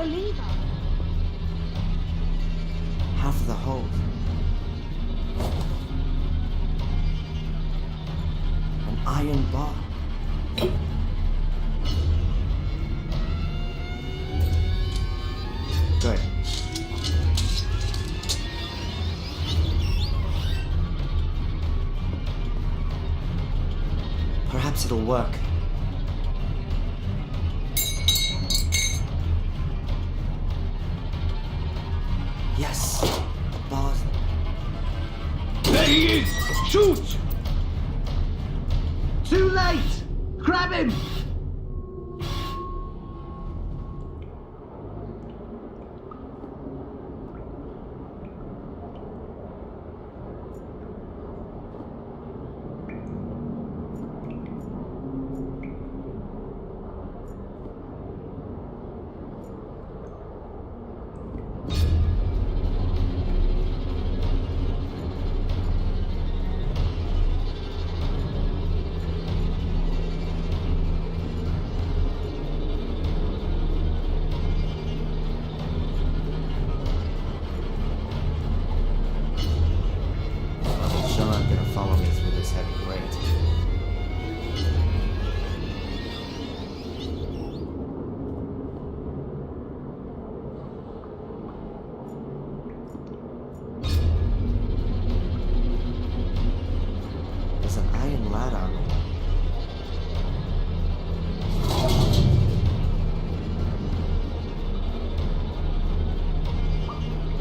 a lever. Half of the hold. An iron bar. Good. Perhaps it'll work. Yes. The bars. There he is! Shoot! Too late! Grab him! Sean gonna follow me through this heavy grate. There's an iron ladder on the wall.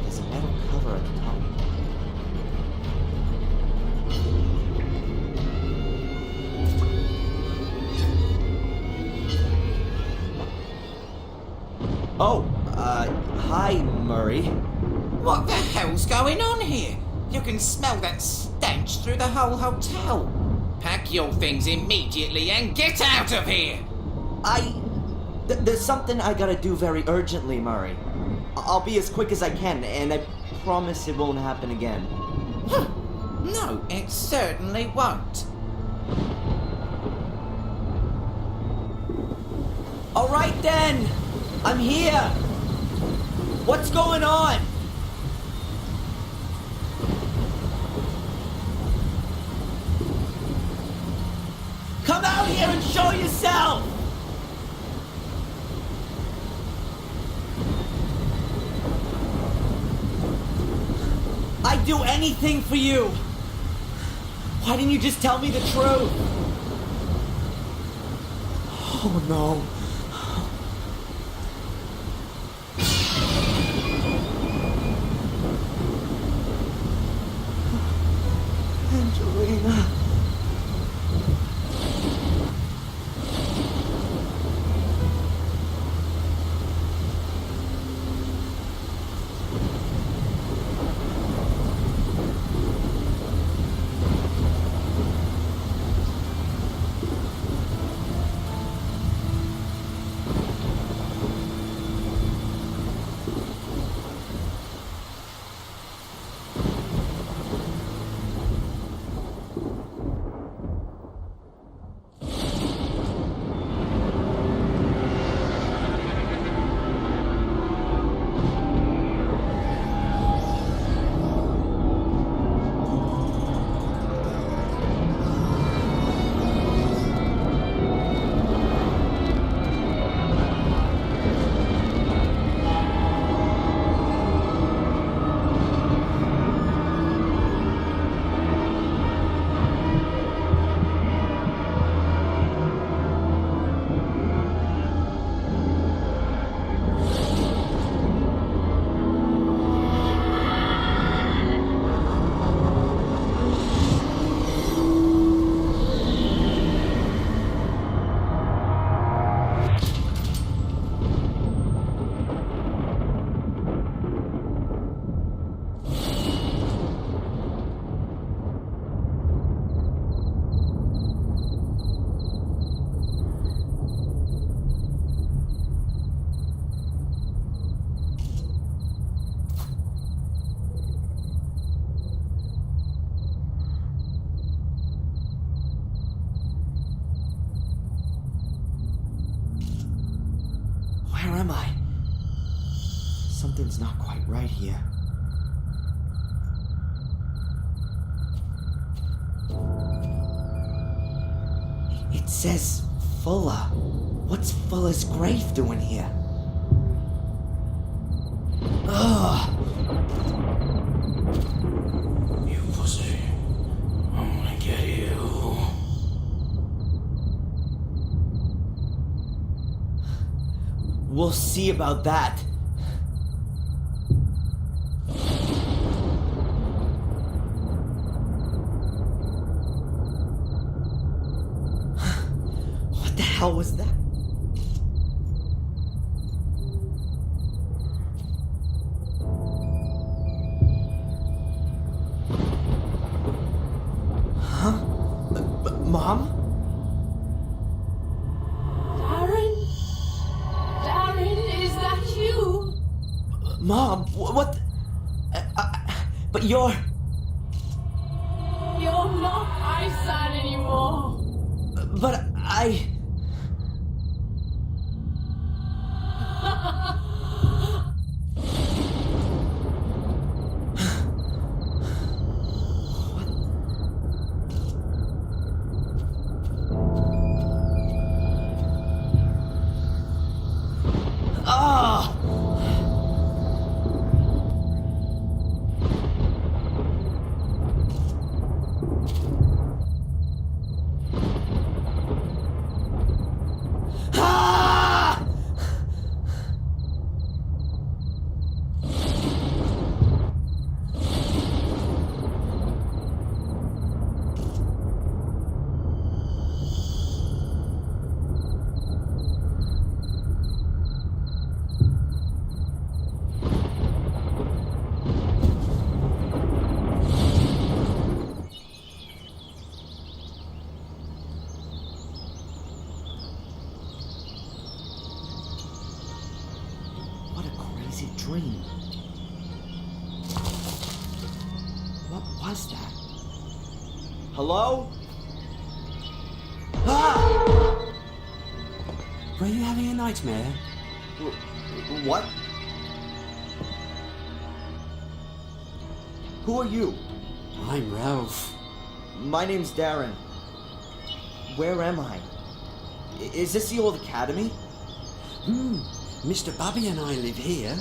There's a metal cover at the top. Oh, hi, Murray. What the hell's going on here? You can smell that stench through the whole hotel. Pack your things immediately and get out of here! There's something I gotta do very urgently, Murray. I'll be as quick as I can, and I promise it won't happen again. No, it certainly won't. All right, then. I'm here. What's going on? Come out here and show yourself! I'd do anything for you. Why didn't you just tell me the truth? Oh no. Angelina. Where am I? Something's not quite right here. It says Fuller. What's Fuller's grave doing here? Ugh! You pussy. I'm gonna get you. We'll see about that. What the hell was that? Huh? Mom? Darren? Darren, is that you? Mom, what? But you're... You're not my son anymore. But I... Ah! Ah! What a crazy dream. What was that? Hello? Ah! Were you having a nightmare? What? Who are you? I'm Ralph. My name's Darren. Where am I? Is this the old academy? Mr. Bubby and I live here.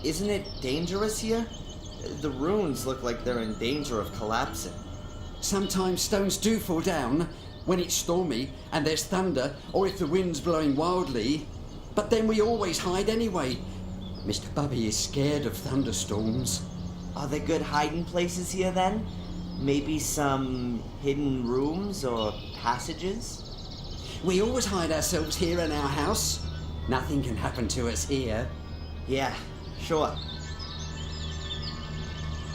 Isn't it dangerous here? The ruins look like they're in danger of collapsing. Sometimes stones do fall down when it's stormy and there's thunder or if the wind's blowing wildly. But then we always hide anyway. Mr. Bubby is scared of thunderstorms. Are there good hiding places here then? Maybe some hidden rooms or passages? We always hide ourselves here in our house. Nothing can happen to us here. Yeah, sure.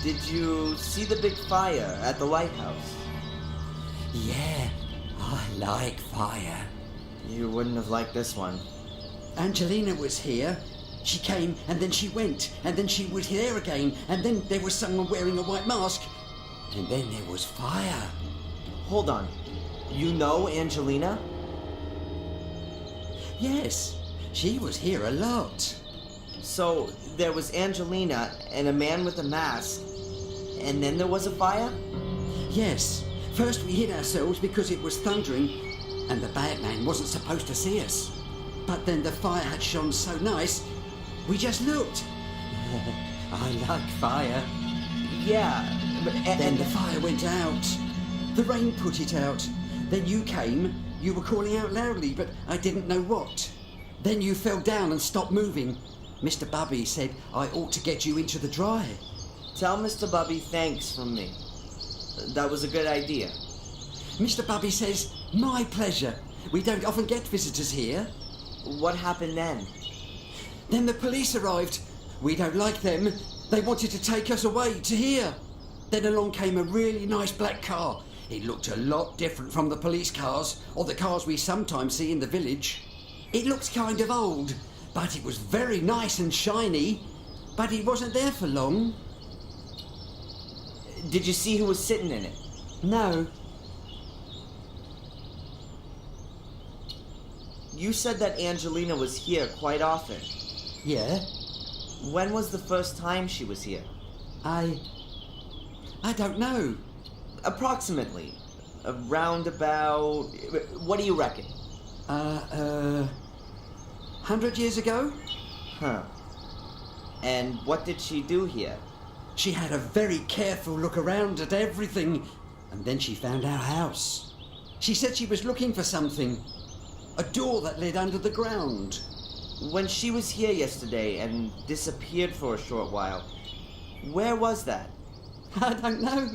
Did you see the big fire at the lighthouse? Yeah, I like fire. You wouldn't have liked this one. Angelina was here. She came and then she went and then she was here again and then there was someone wearing a white mask and then there was fire. Hold on. You know Angelina? Yes, she was here a lot. So, there was Angelina and a man with a mask, and then there was a fire? Yes, first we hid ourselves because it was thundering and the bad man wasn't supposed to see us. But then the fire had shone so nice, we just looked. I like fire. Yeah, but... Then the fire went out. The rain put it out. Then you came. You were calling out loudly, but I didn't know what. Then you fell down and stopped moving. Mr. Bubby said I ought to get you into the dry. Tell Mr. Bubby thanks from me. That was a good idea. Mr. Bubby says, my pleasure. We don't often get visitors here. What happened then? Then the police arrived. We don't like them. They wanted to take us away to here. Then along came a really nice black car. It looked a lot different from the police cars or the cars we sometimes see in the village. It looked kind of old, but it was very nice and shiny. But it wasn't there for long. Did you see who was sitting in it? No. You said that Angelina was here quite often. Yeah? When was the first time she was here? I don't know. Approximately. Around about... What do you reckon? 100 years ago? Huh. And what did she do here? She had a very careful look around at everything, and then she found our house. She said she was looking for something. A door that led under the ground. When she was here yesterday and disappeared for a short while, where was that? I don't know.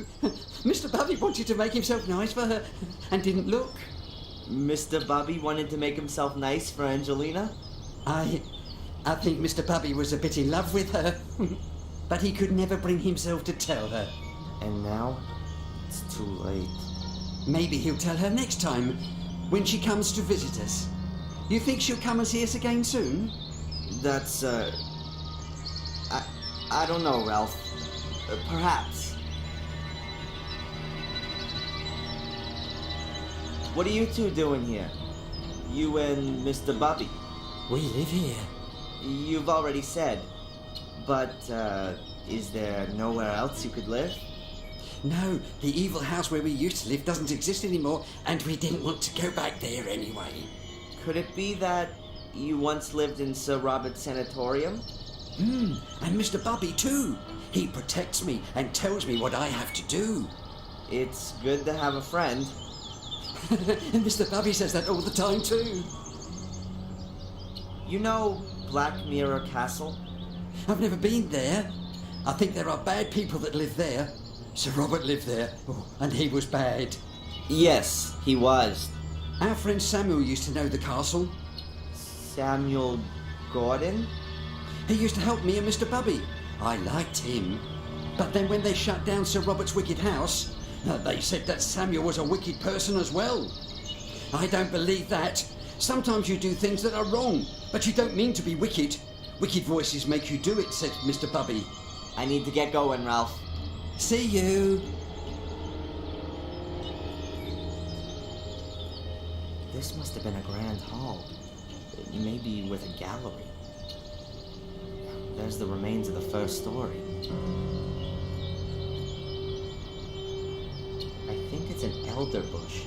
Mr. Bubby wanted to make himself nice for her and didn't look. Mr. Bubby wanted to make himself nice for Angelina? I think Mr. Bubby was a bit in love with her, but he could never bring himself to tell her. And now, it's too late. Maybe he'll tell her next time, when she comes to visit us. You think she'll come and see us again soon? That's, I don't know, Ralph. Perhaps. What are you two doing here? You and Mr. Bubby? We live here. You've already said. But, is there nowhere else you could live? No, the evil house where we used to live doesn't exist anymore, and we didn't want to go back there anyway. Could it be that you once lived in Sir Robert's sanatorium? And Mr. Bubby too. He protects me and tells me what I have to do. It's good to have a friend. And Mr. Bubby says that all the time too. You know Black Mirror Castle? I've never been there. I think there are bad people that live there. Sir Robert lived there, and he was bad. Yes, he was. Our friend Samuel used to know the castle. Samuel Gordon? He used to help me and Mr. Bubby. I liked him. But then when they shut down Sir Robert's wicked house, they said that Samuel was a wicked person as well. I don't believe that. Sometimes you do things that are wrong, but you don't mean to be wicked. Wicked voices make you do it, said Mr. Bubby. I need to get going, Ralph. See you. This must have been a grand hall. Maybe with a gallery. There's the remains of the first story. I think it's an elder bush.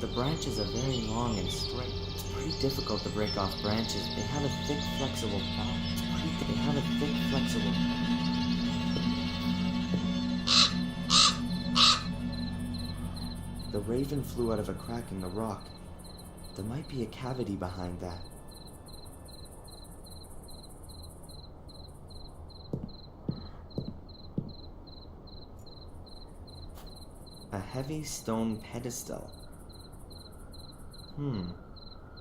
The branches are very long and straight. It's pretty difficult to break off branches. They have a thick, flexible bark. They have a thick, flexible... The raven flew out of a crack in the rock. There might be a cavity behind that. A heavy stone pedestal.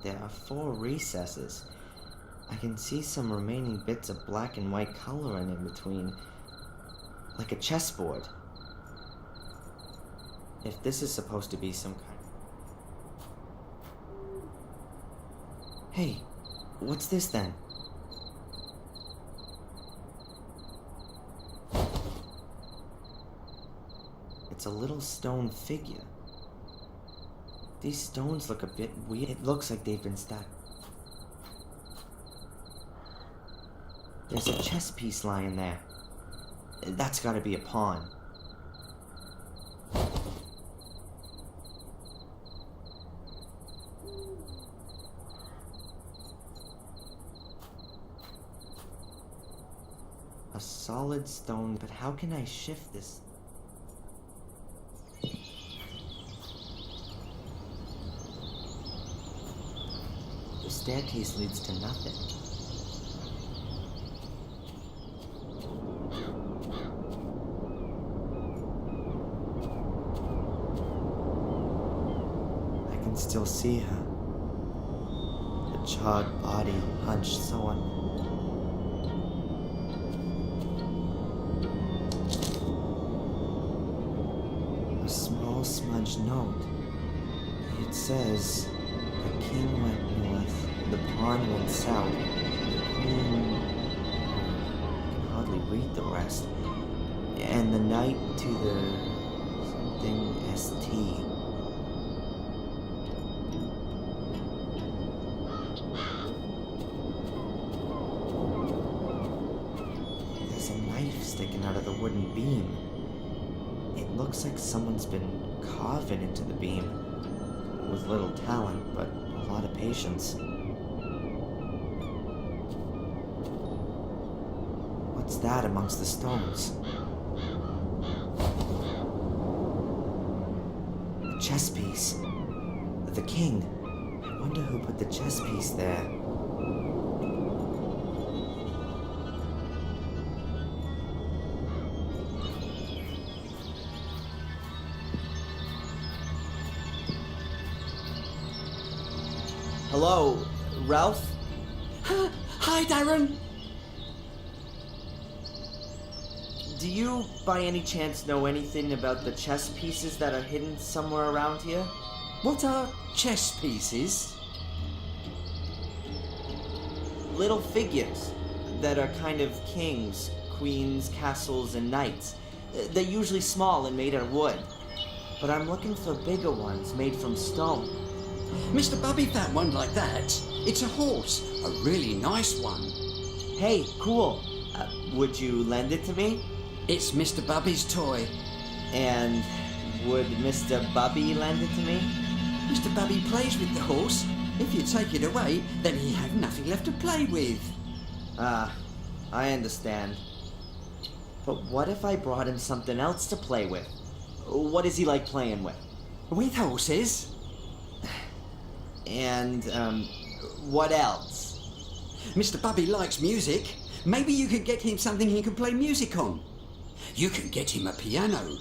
There are 4 recesses. I can see some remaining bits of black and white coloring in between. Like a chessboard. If this is supposed to be some kind... Hey, what's this then? It's a little stone figure. These stones look a bit weird. It looks like they've been stacked. There's a chess piece lying there. That's gotta be a pawn. A solid stone, but how can I shift this? The staircase leads to nothing. I can still see her. The charred body hunched so on. A small smudged note. It says, "The king went north, the pawn went south, the queen..." I can hardly read the rest. And the knight to the... something ST. knife sticking out of the wooden beam. It looks like someone's been carving into the beam. With little talent, but a lot of patience. What's that amongst the stones? A chess piece. The king. I wonder who put the chess piece there. Hello, Ralph? Hi, Darren. Do you, by any chance, know anything about the chess pieces that are hidden somewhere around here? What are chess pieces? Little figures that are kind of kings, queens, castles, and knights. They're usually small and made out of wood. But I'm looking for bigger ones made from stone. Mr. Bubby found one like that. It's a horse, a really nice one. Hey, cool. Would you lend it to me? It's Mr. Bubby's toy. And would Mr. Bubby lend it to me? Mr. Bubby plays with the horse. If you take it away, then he have nothing left to play with. I understand. But what if I brought him something else to play with? What is he like playing with? With horses? And, what else? Mr. Bubby likes music. Maybe you could get him something he can play music on. You can get him a piano.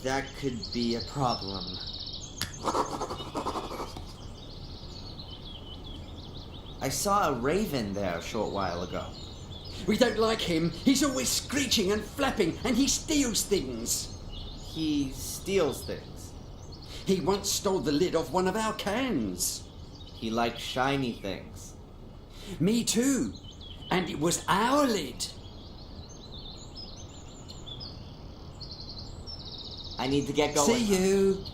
That could be a problem. I saw a raven there a short while ago. We don't like him. He's always screeching and flapping, and he steals things. He steals things. He once stole the lid off one of our cans. He likes shiny things. Me too. And it was our lid. I need to get going. See you.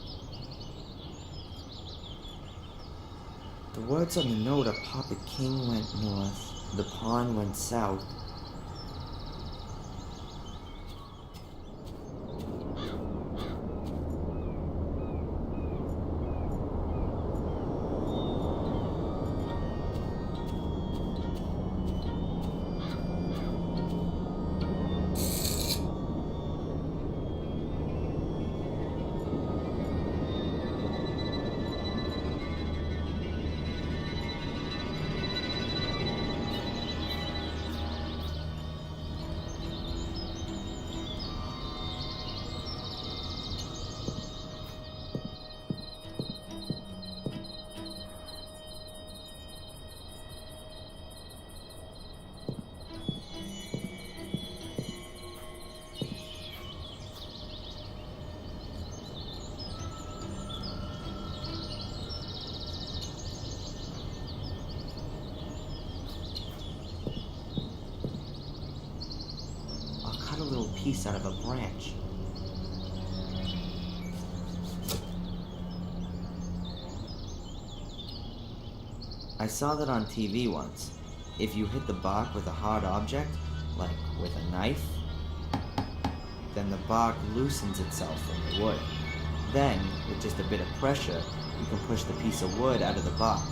The words on the note are Papa King went north, the pawn went south. Cut a little piece out of a branch. I saw that on TV once. If you hit the bark with a hard object, like with a knife, then the bark loosens itself from the wood. Then, with just a bit of pressure, you can push the piece of wood out of the bark.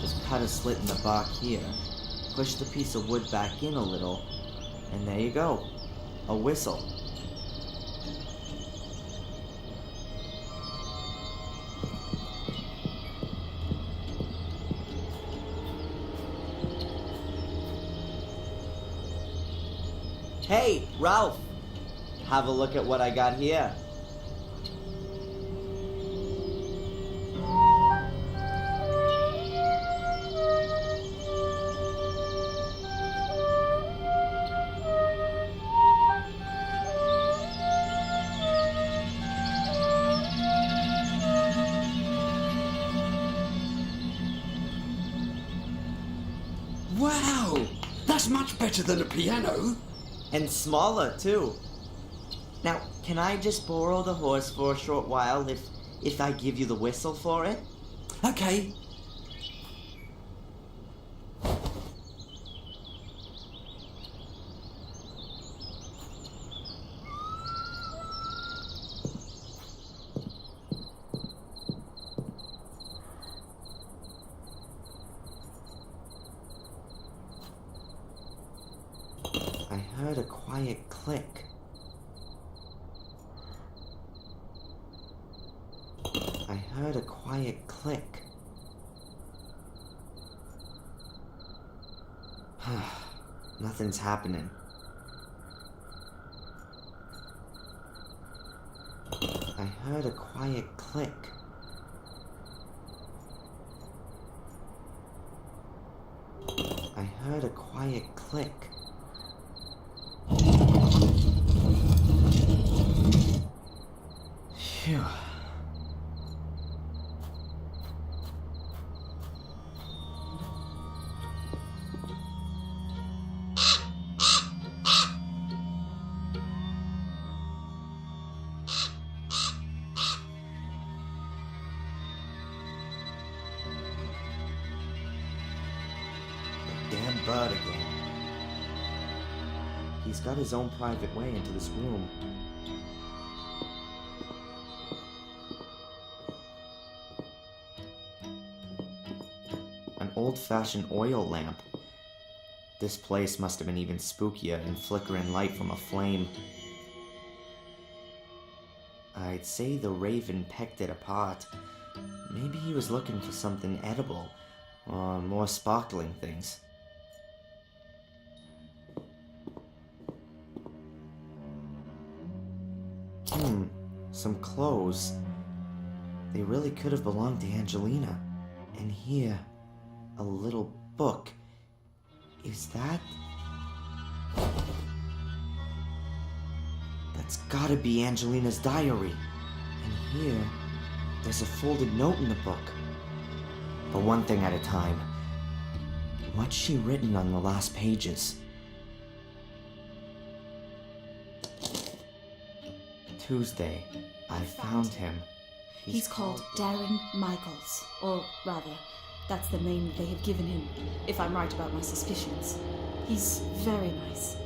Just cut a slit in the bark here, push the piece of wood back in a little, and there you go. A whistle. Hey, Ralph! Have a look at what I got here. Wow! That's much better than a piano. And smaller, too. Now, can I just borrow the horse for a short while if I give you the whistle for it? Okay. heard a quiet click. I heard a quiet click. Nothing's happening. I heard a quiet click. I heard a quiet click. Phew. Damn bird again. He's got his own private way into this room. An old-fashioned oil lamp. This place must have been even spookier and flickering light from a flame. I'd say the raven pecked it apart. Maybe he was looking for something edible, or more sparkling things. Some clothes. They really could have belonged to Angelina. And here, a little book. Is that... That's gotta be Angelina's diary. And here, there's a folded note in the book. But one thing at a time. What's she written on the last pages? Tuesday, I found him. He's called Darren Michaels, or rather, that's the name they have given him, if I'm right about my suspicions. He's very nice.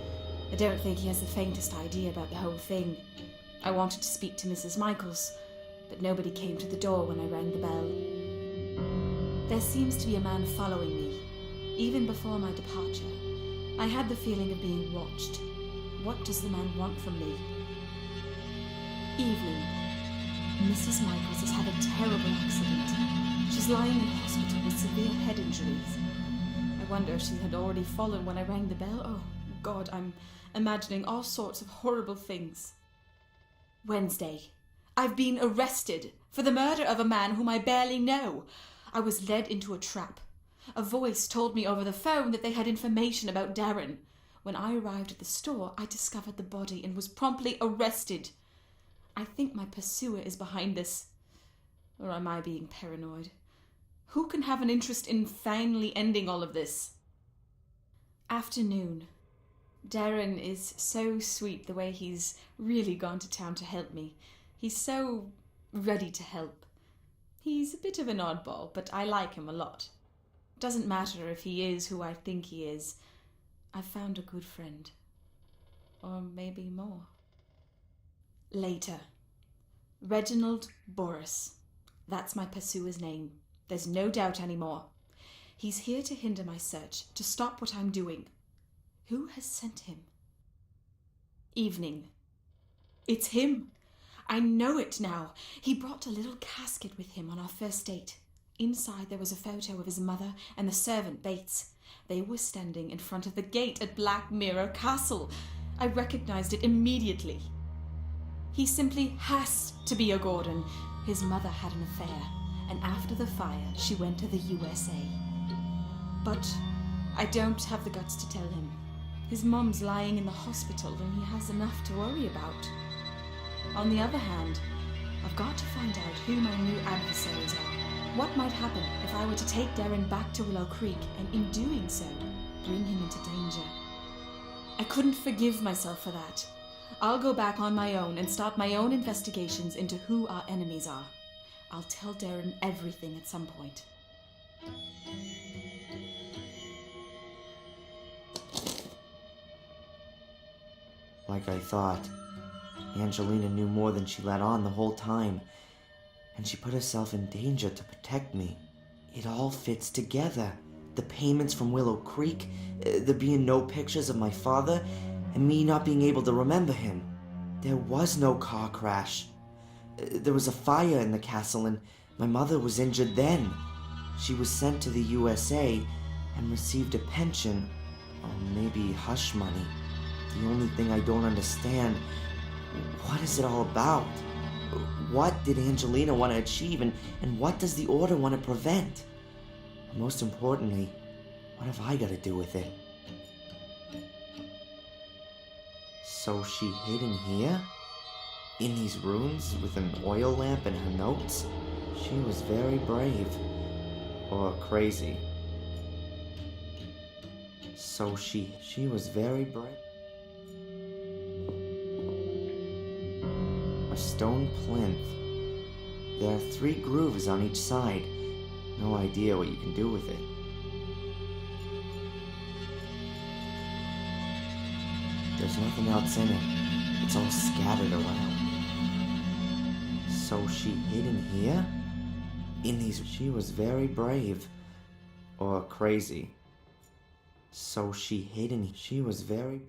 I don't think he has the faintest idea about the whole thing. I wanted to speak to Mrs. Michaels, but nobody came to the door when I rang the bell. There seems to be a man following me, even before my departure. I had the feeling of being watched. What does the man want from me? Evening. Mrs. Michaels has had a terrible accident. She's lying in hospital with severe head injuries. I wonder if she had already fallen when I rang the bell. Oh, God, I'm imagining all sorts of horrible things. Wednesday. I've been arrested for the murder of a man whom I barely know. I was led into a trap. A voice told me over the phone that they had information about Darren. When I arrived at the store, I discovered the body and was promptly arrested. I think my pursuer is behind this. Or am I being paranoid? Who can have an interest in finally ending all of this? Afternoon. Darren is so sweet the way he's really gone to town to help me. He's so ready to help. He's a bit of an oddball, but I like him a lot. Doesn't matter if he is who I think he is. I've found a good friend. Or maybe more. Later. Reginald Boris. That's my pursuer's name. There's no doubt anymore. He's here to hinder my search, to stop what I'm doing. Who has sent him? Evening. It's him. I know it now. He brought a little casket with him on our first date. Inside there was a photo of his mother and the servant Bates. They were standing in front of the gate at Black Mirror Castle. I recognized it immediately. He simply has to be a Gordon. His mother had an affair, and after the fire, she went to the USA. But I don't have the guts to tell him. His mum's lying in the hospital, and he has enough to worry about. On the other hand, I've got to find out who my new adversaries are. What might happen if I were to take Darren back to Willow Creek, and in doing so, bring him into danger? I couldn't forgive myself for that. I'll go back on my own and start my own investigations into who our enemies are. I'll tell Darren everything at some point. Like I thought, Angelina knew more than she let on the whole time, and she put herself in danger to protect me. It all fits together. The payments from Willow Creek, there being no pictures of my father, and me not being able to remember him. There was no car crash. There was a fire in the castle, and my mother was injured then. She was sent to the USA and received a pension, or maybe hush money. The only thing I don't understand, what is it all about? What did Angelina want to achieve, and what does the Order want to prevent? And most importantly, what have I got to do with it? So she hid in here? In these rooms with an oil lamp and her notes? She was very brave. Or crazy. So she was very brave. A stone plinth. There are 3 grooves on each side. No idea what you can do with it. There's nothing else in it. It's all scattered around. So she hid in here? In these... She was very brave. Or crazy. So she hid in... She was very...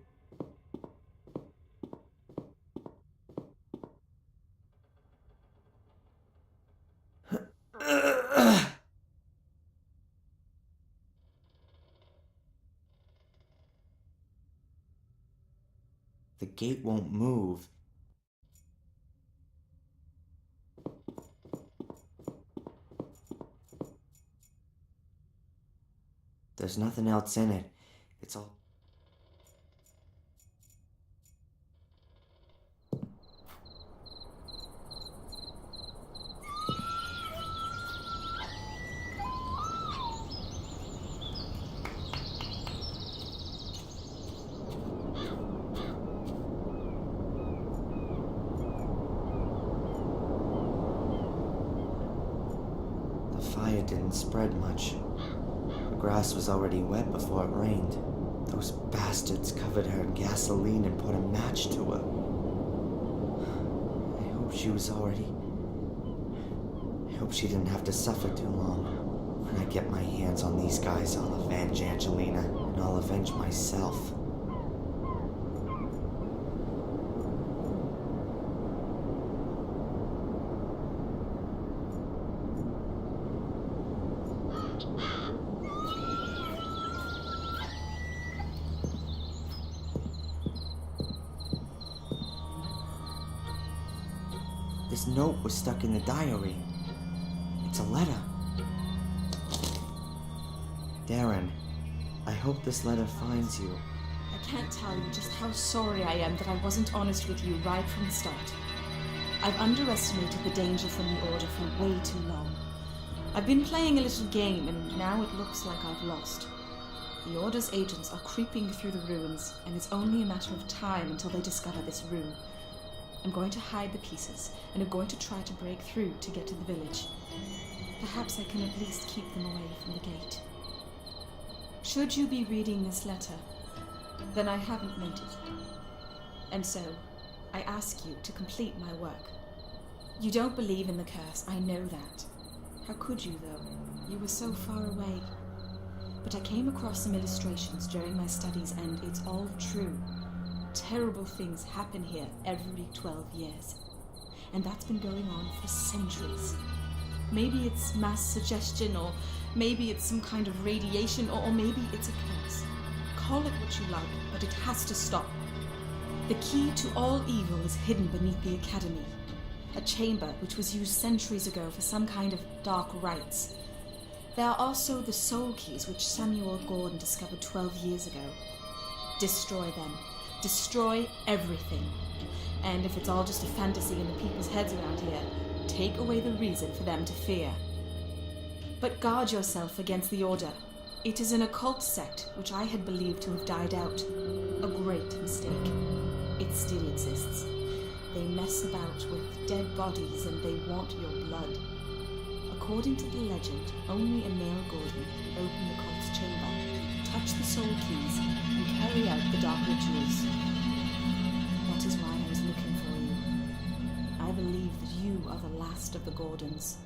The gate won't move. There's nothing else in it. It's all... The fire didn't spread much. The grass was already wet before it rained. Those bastards covered her in gasoline and put a match to her. I hope she was already... I hope she didn't have to suffer too long. When I get my hands on these guys, I'll avenge Angelina, and I'll avenge myself. This note was stuck in the diary. It's a letter. Darren, I hope this letter finds you. I can't tell you just how sorry I am that I wasn't honest with you right from the start. I've underestimated the danger from the Order for way too long. I've been playing a little game, and now it looks like I've lost. The Order's agents are creeping through the ruins, and it's only a matter of time until they discover this room. I'm going to hide the pieces, and I'm going to try to break through to get to the village. Perhaps I can at least keep them away from the gate. Should you be reading this letter, then I haven't meant it. And so, I ask you to complete my work. You don't believe in the curse, I know that. How could you, though? You were so far away. But I came across some illustrations during my studies, and it's all true. Terrible things happen here every 12 years. And that's been going on for centuries. Maybe it's mass suggestion, or maybe it's some kind of radiation, or maybe it's a curse. Call it what you like, but it has to stop. The key to all evil is hidden beneath the Academy. A chamber which was used centuries ago for some kind of dark rites. There are also the soul keys which Samuel Gordon discovered 12 years ago. Destroy them. Destroy everything. And if it's all just a fantasy in the people's heads around here, take away the reason for them to fear. But guard yourself against the Order. It is an occult sect which I had believed to have died out. A great mistake. It still exists. They mess about with dead bodies and they want your blood. According to the legend, only a male Gordon opened the cult's chamber, touch the soul keys, and carry out the dark rituals. That is why I was looking for you. I believe that you are the last of the Gordons.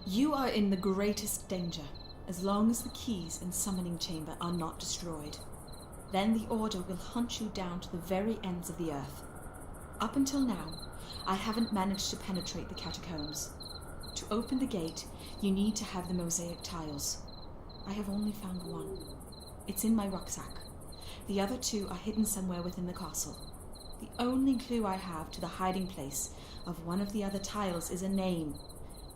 You are in the greatest danger, as long as the keys and summoning chamber are not destroyed. Then the Order will hunt you down to the very ends of the earth. Up until now, I haven't managed to penetrate the catacombs. To open the gate, you need to have the mosaic tiles. I have only found one. It's in my rucksack. The other two are hidden somewhere within the castle. The only clue I have to the hiding place of one of the other tiles is a name: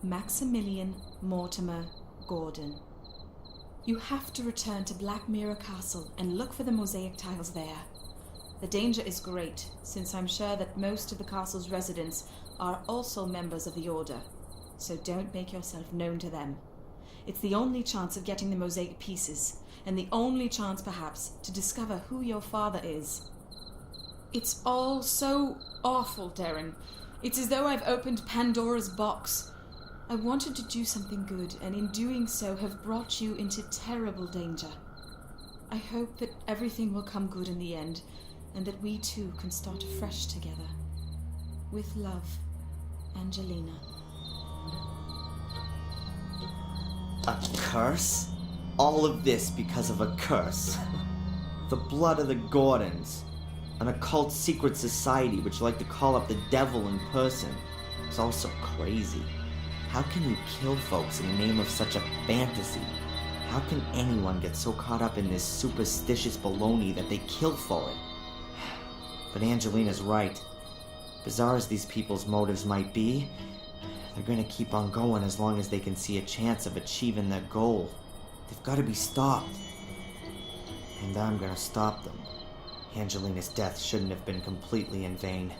Maximilian Mortimer Gordon. You have to return to Black Mirror Castle and look for the mosaic tiles there. The danger is great, since I'm sure that most of the castle's residents are also members of the Order, so don't make yourself known to them. It's the only chance of getting the mosaic pieces, and the only chance, perhaps, to discover who your father is. It's all so awful, Darren. It's as though I've opened Pandora's box. I wanted to do something good, and in doing so have brought you into terrible danger. I hope that everything will come good in the end, and that we too can start afresh together. With love, Angelina. A curse? All of this because of a curse. The blood of the Gordons. An occult secret society which like to call up the devil in person. It's all so crazy. How can you kill folks in the name of such a fantasy? How can anyone get so caught up in this superstitious baloney that they kill for it? But Angelina's right. Bizarre as these people's motives might be, they're gonna keep on going as long as they can see a chance of achieving their goal. They've gotta be stopped. And I'm gonna stop them. Angelina's death shouldn't have been completely in vain.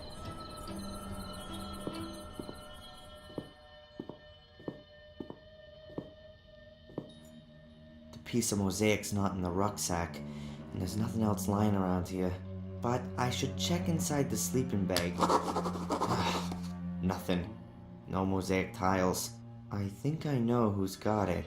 The piece of mosaic's not in the rucksack, and there's nothing else lying around here. But I should check inside the sleeping bag. Nothing. No mosaic tiles. I think I know who's got it.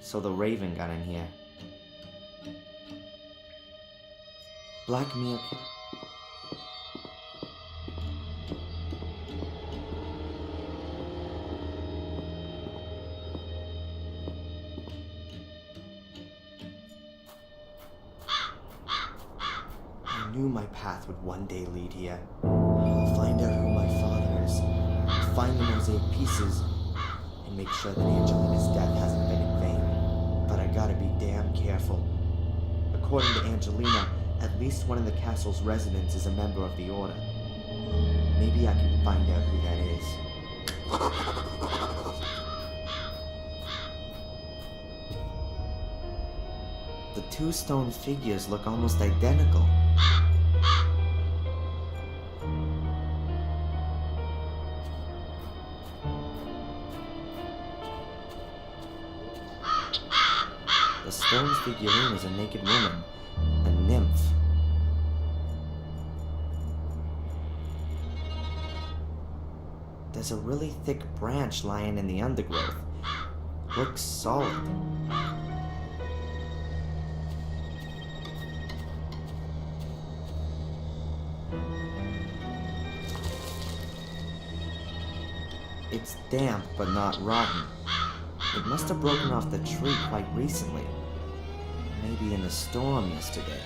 So the Raven got in here. Black Mirror. I knew my path would one day lead here. I'll find out who my father is, find the mosaic pieces, and make sure that Angelina's death hasn't been in vain. But I gotta be damn careful. According to Angelina, at least one of the castle's residents is a member of the Order. Maybe I can find out who that is. The two stone figures look almost identical. The stone figurine is a naked woman, a nymph. There's a really thick branch lying in the undergrowth. Looks solid. It's damp but not rotten. It must have broken off the tree quite recently. Maybe in the storm yesterday.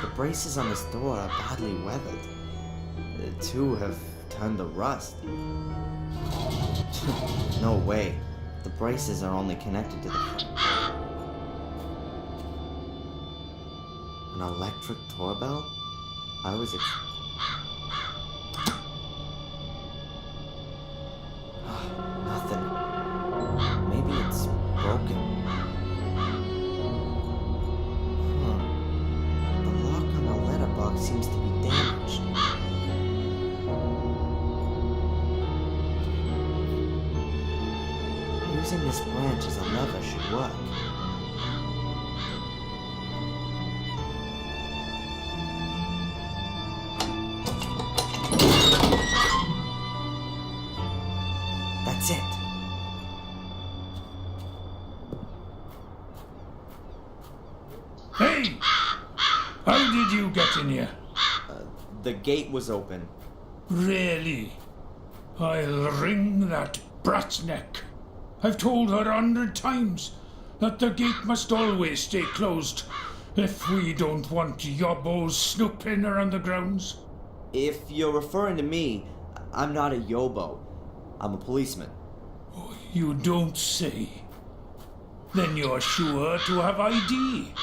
The braces on this door are badly weathered. The two have turned to rust. No way. The braces are only connected to the... An electric doorbell? I was nothing. Maybe it's broken. The lock on the letterbox seems to be damaged. Using this branch as a lever should work. That's it. Hey! How did you get in here? The gate was open. Really? I'll wring that brat's neck. I've told her 100 times that the gate must always stay closed if we don't want yobbos snooping around the grounds. If you're referring to me, I'm not a yobo. I'm a policeman. Oh, you don't say. Then you're sure to have ID.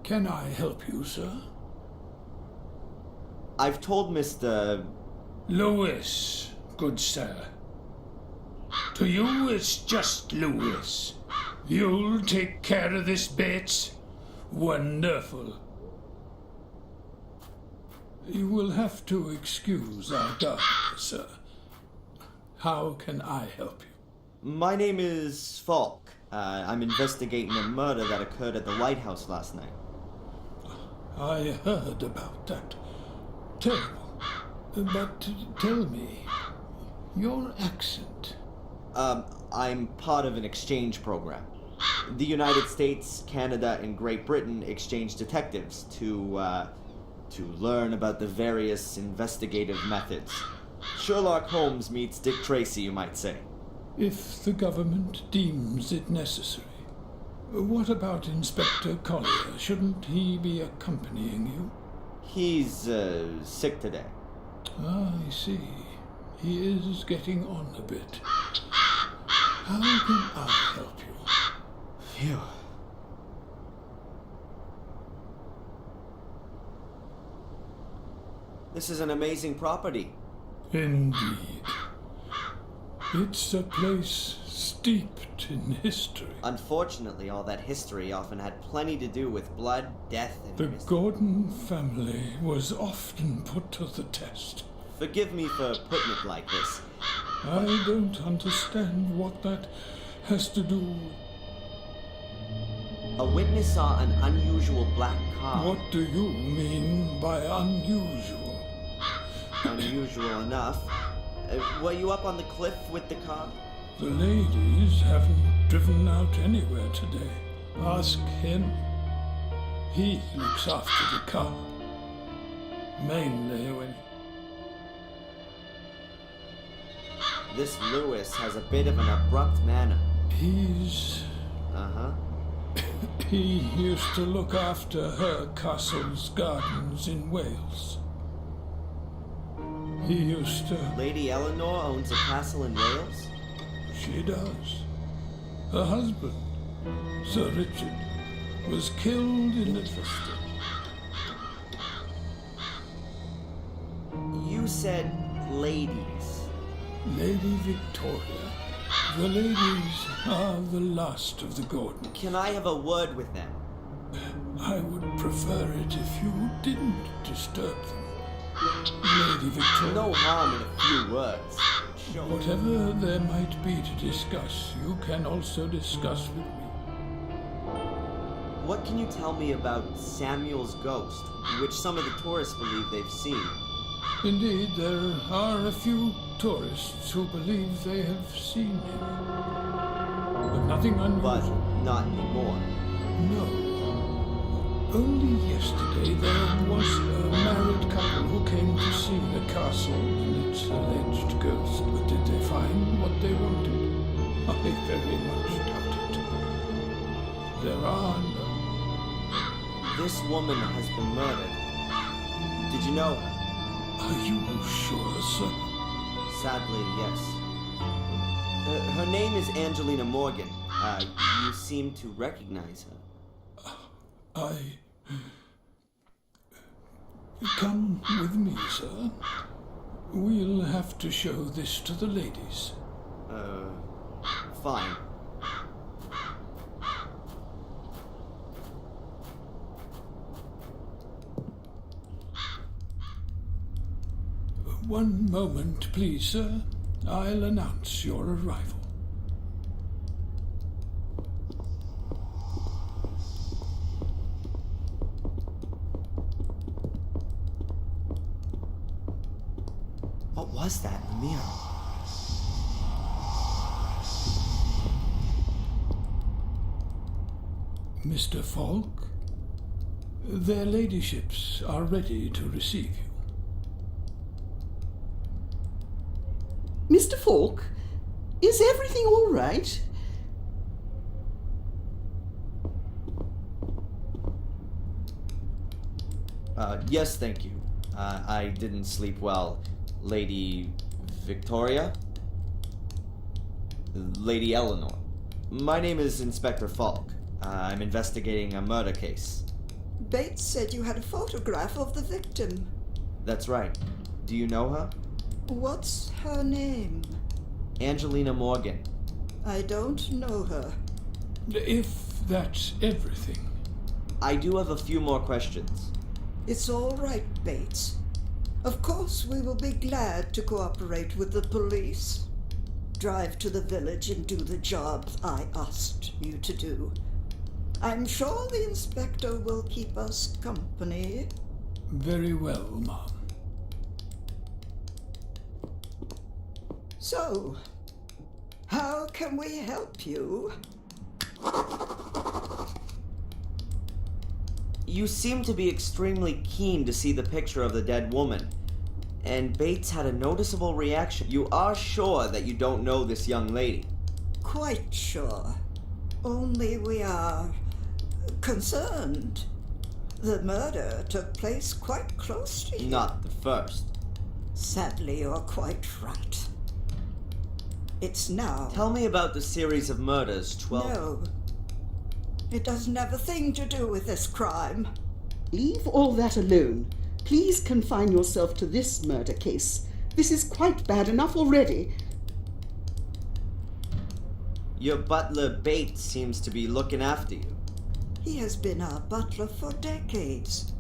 Can I help you, sir? I've told Mr. Lewis, good sir. To you, it's just Lewis. You'll take care of this, Bates. Wonderful. You will have to excuse our gardener, sir. How can I help you? My name is Falk. I'm investigating a murder that occurred at the lighthouse last night. I heard about that. Terrible. But tell me, your accent. I'm part of an exchange program. The United States, Canada, and Great Britain exchange detectives to learn about the various investigative methods. Sherlock Holmes meets Dick Tracy, you might say. If the government deems it necessary. What about Inspector Collier? Shouldn't he be accompanying you? He's, sick today. I see. He is getting on a bit. How can I help you? Phew. This is an amazing property. Indeed. It's a place steeped in history. Unfortunately, all that history often had plenty to do with blood, death, and The mystery. Gordon family was often put to the test. Forgive me for putting it like this. I don't understand what that has to do. A witness saw an unusual black car. What do you mean by unusual? Unusual enough. Were you up on the cliff with the car? The ladies haven't driven out anywhere today. Ask him. He looks after the car. Mainly when... This Lewis has a bit of an abrupt manner. He's... Uh-huh. He used to look after her castle's gardens in Wales. He used to... Lady Eleanor owns a castle in Wales? She does. Her husband, Sir Richard, was killed in Interesting. You said ladies. Lady Victoria. The ladies are the last of the Gordons. Can I have a word with them? I would prefer it if you didn't disturb them. Lady Victoria. No harm in a few words. Sure. Whatever there might be to discuss, you can also discuss with me. What can you tell me about Samuel's ghost, which some of the tourists believe they've seen? Indeed, there are a few tourists who believe they have seen him. But nothing But unusual. not anymore. No. Only yesterday there was a married couple who came to see the castle and its alleged ghost. But did they find what they wanted? I very much doubt it. There are no... This woman has been murdered. Did you know her? Are you sure, sir? Sadly, yes. Her name is Angelina Morgan. You seem to recognize her. Come with me, sir. We'll have to show this to the ladies. Fine. One moment, please, sir. I'll announce your arrival. What was that in the mirror? Mr. Falk, their ladyships are ready to receive you. Mr. Falk, is everything all right? Yes, thank you. I didn't sleep well. Lady Victoria? Lady Eleanor. My name is Inspector Falk. I'm investigating a murder case. Bates said you had a photograph of the victim. That's right. Do you know her? What's her name? Angelina Morgan. I don't know her. If that's everything. I do have a few more questions. It's all right, Bates. Of course, we will be glad to cooperate with the police. Drive to the village and do the job I asked you to do. I'm sure the inspector will keep us company. Very well, Mom. So, how can we help you? You seem to be extremely keen to see the picture of the dead woman, and Bates had a noticeable reaction. You are sure that you don't know this young lady? Quite sure. Only we are concerned. The murder took place quite close to you. Not the first. Sadly, you're quite right. It's now. Tell me about the series of murders, 12... No. It doesn't have a thing to do with this crime. Leave all that alone. Please confine yourself to this murder case. This is quite bad enough already. Your butler Bates seems to be looking after you. He has been our butler for decades.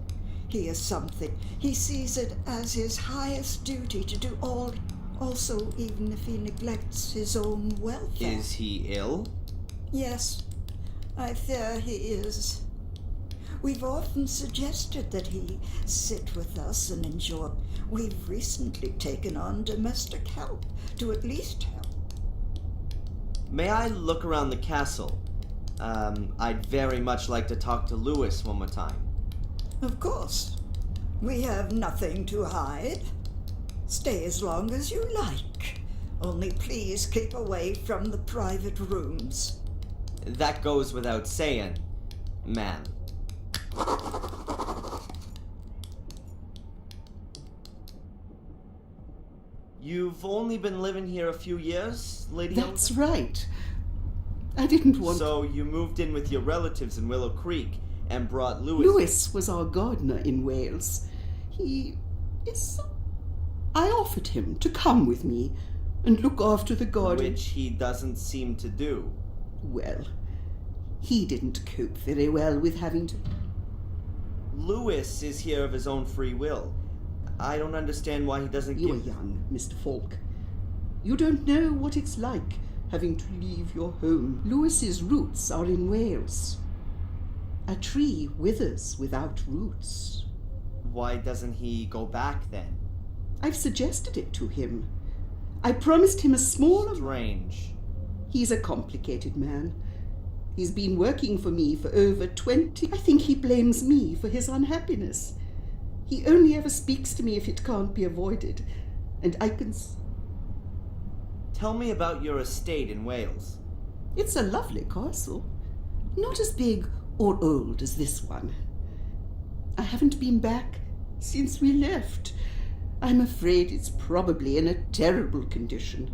He is something. He sees it as his highest duty to do all, also even if he neglects his own welfare. Is he ill? Yes, I fear he is. We've often suggested that he sit with us and enjoy. We've recently taken on domestic help to at least help. May I look around the castle? I'd very much like to talk to Lewis one more time. Of course. We have nothing to hide. Stay as long as you like. Only please keep away from the private rooms. That goes without saying, ma'am. You've only been living here a few years, Lady That's Eleanor? right. I didn't want... So you moved in with your relatives in Willow Creek and brought Lewis... Lewis was our gardener in Wales. He is... I offered him to come with me and look after the garden. Which he doesn't seem to do. Well, he didn't cope very well with having to... Lewis is here of his own free will. I don't understand why he doesn't You are give... young, Mr. Falk. You don't know what it's like having to leave your home. Lewis's roots are in Wales. A tree withers without roots. Why doesn't he go back then? I've suggested it to him. I promised him a small... Strange. He's a complicated man. He's been working for me for over 20... I think he blames me for his unhappiness. He only ever speaks to me if it can't be avoided. And I can... Tell me about your estate in Wales. It's a lovely castle. Not as big or old as this one. I haven't been back since we left. I'm afraid it's probably in a terrible condition.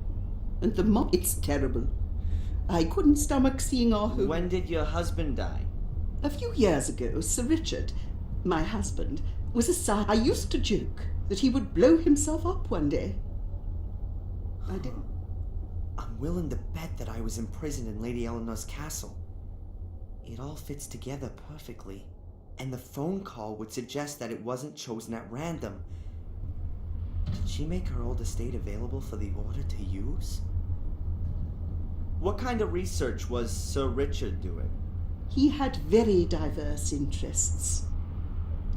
And the it's terrible. I couldn't stomach seeing our home. When did your husband die? A few years ago, Sir Richard, my husband, was a son. I used to joke that he would blow himself up one day. I didn't. I'm willing to bet that I was imprisoned in Lady Eleanor's castle. It all fits together perfectly. And the phone call would suggest that it wasn't chosen at random. Did she make her old estate available for the Order to use? What kind of research was Sir Richard doing? He had very diverse interests.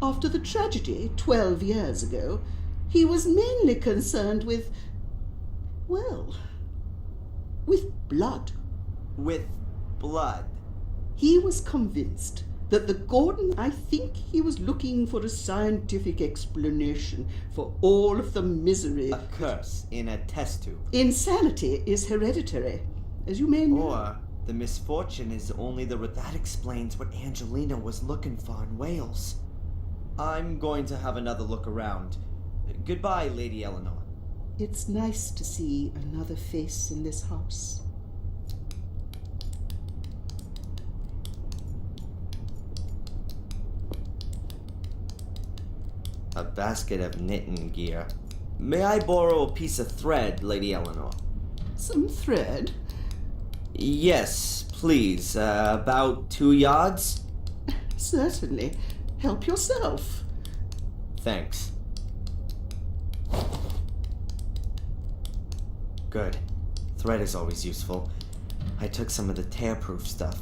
After the tragedy 12 years ago, he was mainly concerned with, well, with blood. With blood? He was convinced that the Gordon, I think he was looking for a scientific explanation for all of the misery. A curse in a test tube. Insanity is hereditary, as you may know. Or the misfortune is only that explains what Angelina was looking for in Wales. I'm going to have another look around. Goodbye, Lady Eleanor. It's nice to see another face in this house. A basket of knitting gear. May I borrow a piece of thread, Lady Eleanor? Some thread? Yes, please. About 2 yards? Certainly. Help yourself. Thanks. Good. Thread is always useful. I took some of the tear-proof stuff.